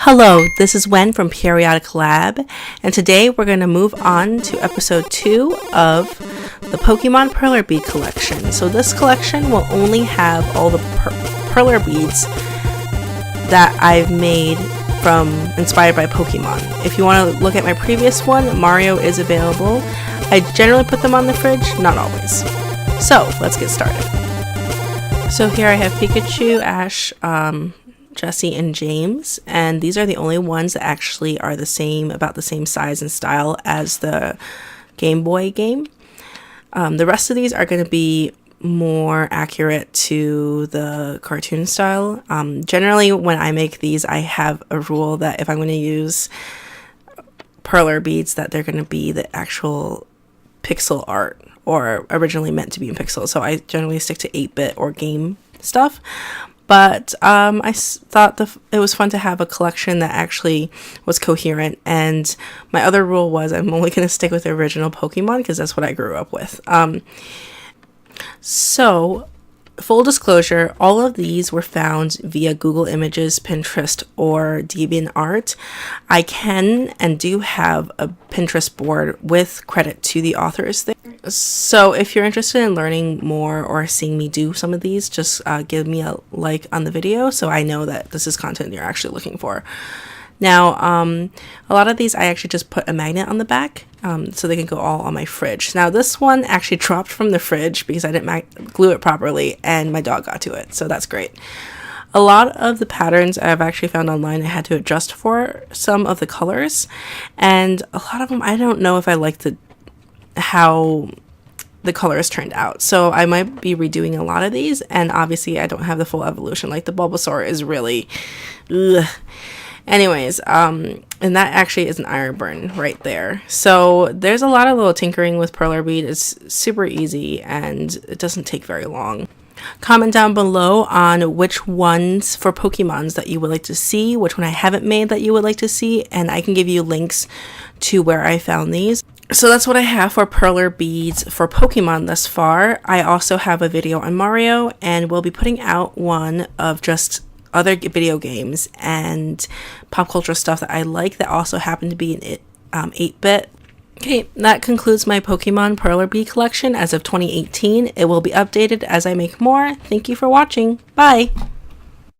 Hello, this is Wen from Periodic Lab, and today we're going to move on to episode 2 of the Pokemon Perler Bead collection. So this collection will only have all the Perler Beads that I've made from inspired by Pokemon. If you want to look at my previous one, Mario is available. I generally put them on the fridge, not always. So let's get started. So here I have Pikachu, Ash, Jesse, and James, and these are the only ones that actually are about the same size and style as the Game Boy game. The rest of these are going to be more accurate to the cartoon style. Generally, when I make these, I have a rule that if I'm going to use Perler Beads, that they're going to be the actual pixel art, or originally meant to be in pixels. So I generally stick to 8-bit or game stuff. But I thought it was fun to have a collection that actually was coherent. And my other rule was I'm only going to stick with the original Pokemon because that's what I grew up with. So, full disclosure, all of these were found via Google Images, Pinterest, or DeviantArt. I can and do have a Pinterest board with credit to the authors there. So if you're interested in learning more or seeing me do some of these, just give me a like on the video so I know that this is content you're actually looking for. Now, a lot of these I actually just put a magnet on the back so they can go all on my fridge. Now, this one actually dropped from the fridge because I didn't glue it properly and my dog got to it, so that's great. A lot of the patterns I've actually found online I had to adjust for some of the colors, and a lot of them I don't know if I like how the colors turned out. So I might be redoing a lot of these, and obviously I don't have the full evolution. Like the Bulbasaur is really... ugh. Anyways, and that actually is an iron burn right there. So there's a lot of little tinkering with Perler Bead. It's super easy and it doesn't take very long. Comment down below on which ones for Pokemons that you would like to see, which one I haven't made that you would like to see, and I can give you links to where I found these. So that's what I have for Perler Beads for Pokemon thus far. I also have a video on Mario, and we'll be putting out one of just other video games and pop culture stuff that I like that also happen to be in 8-bit. Okay, that concludes my Pokemon Perler Bead collection as of 2018. It will be updated as I make more. Thank you for watching. Bye!